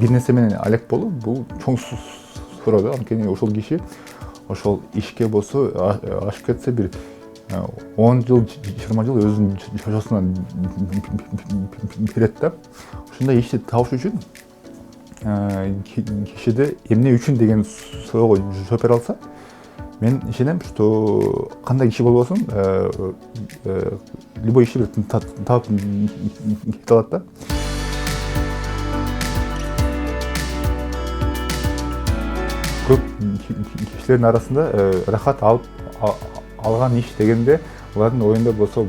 бир нерсе менен алек болуп бул чоң суроо да. Анткени ошол киши ошол ишке болсо ашып кетсе бир 10 жыл 20 жыл өзүнүн жашоосунан берет да. Ушундай ишти табыш үчүн кишиде эмне үчүн деген суроого жооп бере алса, мен ишенем, что кандай киши болбосун любой ишти бир таап кете алат да. Көп кишилердин арасында рахат алган иш дегенде алардын оюнда болсо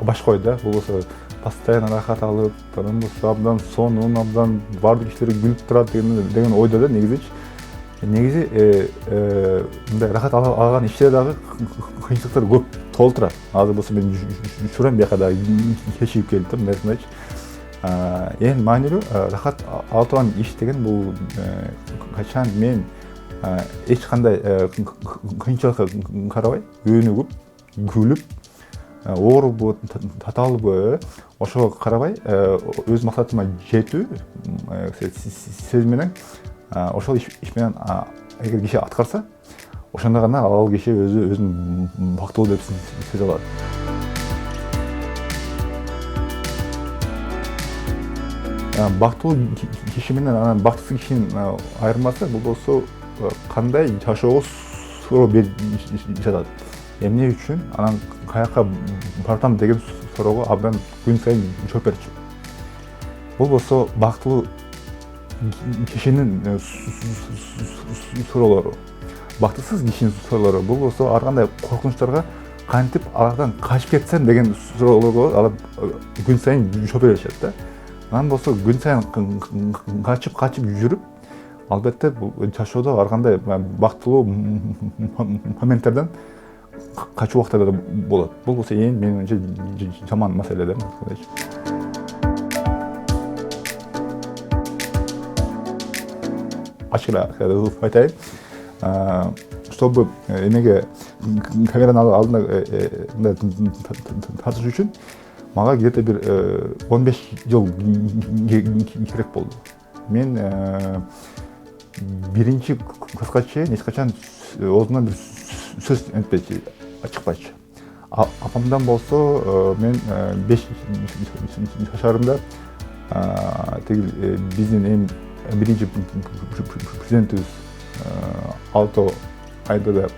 башка ой да. Болбосо постоянно рахат алып, анан болсо абдан сонун, абдан бардык иштери күлүп турат деген ойдо да негизичи. Негизи мындай рахат алган иштер дагы кыйынчылыктар көп толуп турат. Азыр болсо мен жүрөм бияка дагы кечигип келип да мындай айтмакчы. Эң маанилүү рахат ала турган иш деген бул качан мен эч кандай кыйынчылыкка карабай, өнүгүп, күлүп, оорубу, татаалбы, ошого карабай өз максатыма жетүү сөз менен ошол иш менен эгер киши аткарса, ошондо гана ал киши өзүн бактылуу деп сезе алат. Бактылуу киши менен анан бактысыз кишинин айырмасы бул болсо кандай жашоого суроо берип жатат. Эмне үчүн, анан каяка бардым деген суроого абдан күн сайын жооп берчү. Бул болсо бактылуу кишинин суроолору. Бактысыз кишинин суроолору бул болсо ар кандай коркунучтарга кантип алардан качып кетсем деген суроолорго алар күн сайын жооп беришет да. Анан болсо күн сайын качып жүрүп, албетте бул жашоодо ар кандай бактылуу моменттерден качуу убактары болот. Бул болсо эң менимче жаман маселе да. Ачык айтайын, чтобы эмеге камеранын алдына тартыш үчүн мага где-то бир 15 жыл керек болду. Мен биринчи класска чейин эч качан оозумдан бир сөз энтпечи, чыкпачы. Апамдан болсо мен 5 жашарымда биздин эң биринчи президентибиз Алто Айдада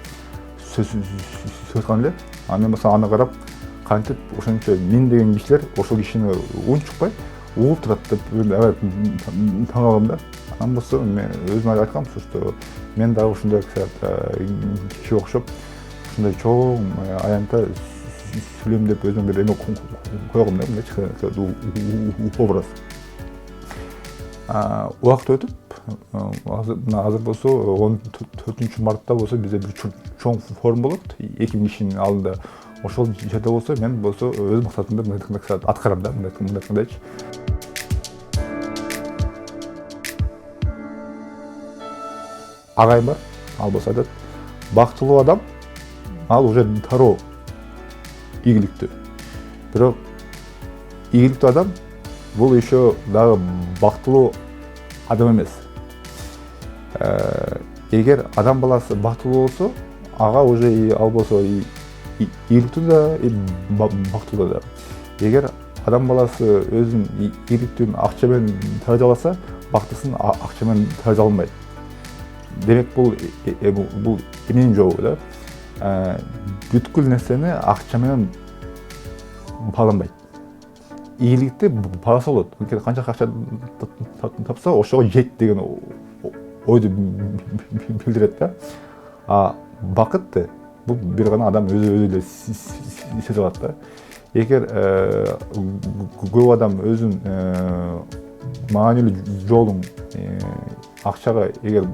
сөз кылган эле. Анан болсо аны карап кантип ошончо мен деген кишилер ошол кишини унчукпай угуп турат деп таң калдым да. Анан болсо мен өзүм айткам, что мен дагы ушундай киши окшоп, ушундай чоң аянтта сүйлөйм деп өзүм бир эме койгом да, мындайчы образ. Убакыт өтүп, азыр болсо 14-мартта болсо бизде бир чоң форум болот, 2000 кишинин алдында. Ошол жерде болсо мен болсо өз максатымды мындай аткарам да, мындайчы. Агайым бар, ал болсо айтат, бактылуу адам, ал уже дароо ийгиликтүү. Бирок ийгиликтүү адам бул еще дагы бактылуу адам эмес. Эгер адам баласы бактылуу болсо, ага уже ал болсо ийгиликтүү да, бактылуу да. Эгер адам баласы өзүнүн ийгиликтүүн акча менен таражаласа, бактысын акча менен таражаланбайт. Демек бул эмненин жообу да. Бүткүл нерсени акча менен бааланбайт. Ийгиликти баасы болот. Анткени канча акча тапса, ошого жет деген ойду билдирет да. Бакыт бул бир гана адам өзү эле сезе алат да. Эгер көп адам өзүнүн маанилүү жолун акчага эгер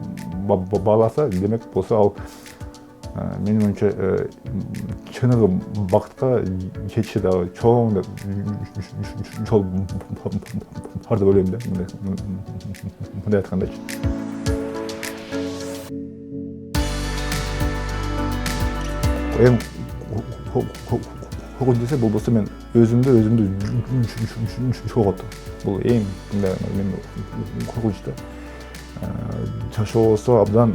бааласа, демек болсо ал менин оюмча чыныгы бакытка жетиши дагы чоң жол бар деп ойлойм да, мындай айткандачы. Эң чогуу десе болбосо мен өзүмдү чоготтум. Бул эң мен коркунучтуу. Жашоо болсо абдан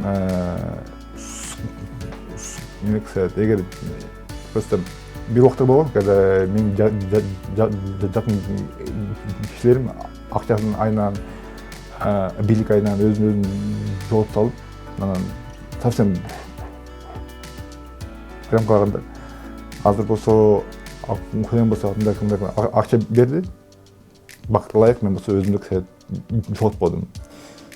эгер просто бир убакта болгон, когда менин жакын кишилерим акчасын айынан, бийлик айынан өзүн жооп салып, анан совсем прям калганда. Азыр болсо көлөм болсо кандай акча берди. Бакытка ылайык мен болсо өзүмдү жоготподум.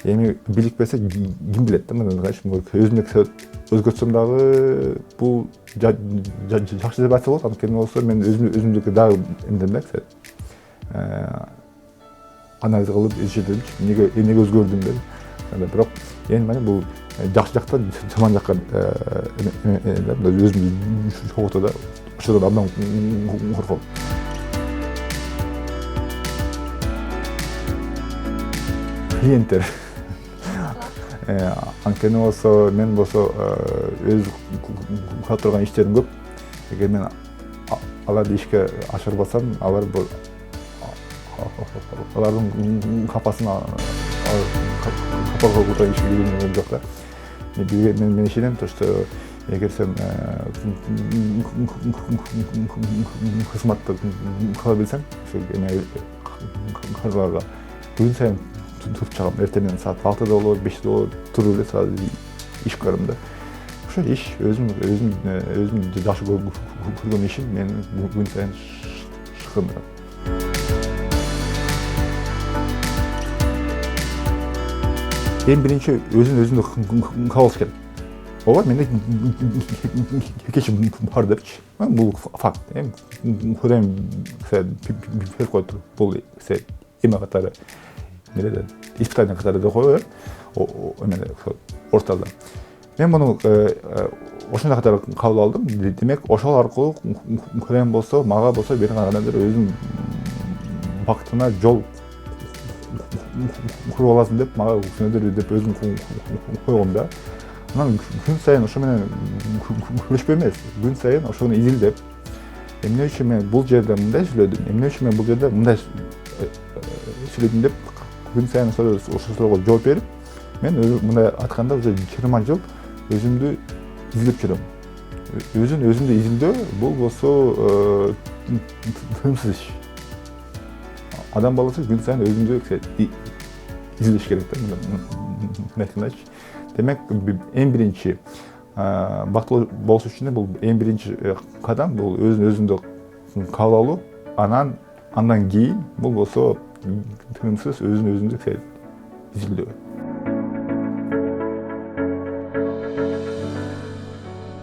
Эми бийлик берсе ким билет да, өзүмдү өзгөртсөм дагы бул жакшы деп айтса болот. Анткени болсо мен өзүмдүкү дагы эмдем да, анализ кылып изчилдимчи, эмнеге өзгөрдүм деп. Бирок эң мани бул жакшы жактан жаман жакка өзүмдү чогултуу да, ошодон абдан корком. Клиенттер. Анткени болсо мен болсо өз кыла турган иштерим көп. Эгер мен аларды ишке ашырбасам, алардын капасына капага куртан ишке киргеним жок да. Мен ишенем, то что эгер сен кызматты кыла билсең, ошо кырларга күн сайын туруп чыгам. Эртең саат 6-да болот, 5-де болот, туруп эле сразу иш көрөм да. Ошо иш өзүм жакшы көргөн ишим мени күн сайын шыкындырат. Эң биринчи өзүндү кабыл керек. Ооба, менде кечим бар депчи. Бул факт. Кудайым берип коюптур. Бул эме катары испытание катары деп коет, эмеде орталда. Мен муну ошондой катары кабыл алдым. Демек, ошол аркылуу Кудайым болсо, мага болсо берген адамдар өзүнүн бакытына жол куруп аласың деп, мага күнөдөр деп өзүм койгом да. Анан күн сайын ошо менен күрөшпөй эмес, күн сайын ошону изилдеп, эмне үчүн мен бул жерде мындай сүйлөдүм, эмне үчүн мен бул жерде мындай сүйлөдүм деп күн сайын ошол суроого жооп берип, мен мындай айтканда уже 20 жыл өзүмдү изилдеп жүрөм. Өзүмдү изилдөө бул болсо тыйымсыз иш. Адам баласы күн сайын өзүндү изилдеш керек да. Демек, эң биринчи бактылуу болуш үчүн бул эң биринчи кадам бул өзүндү кабыл алуу, андан кийин бул болсо тыйымсыз өзүндү изилдөө.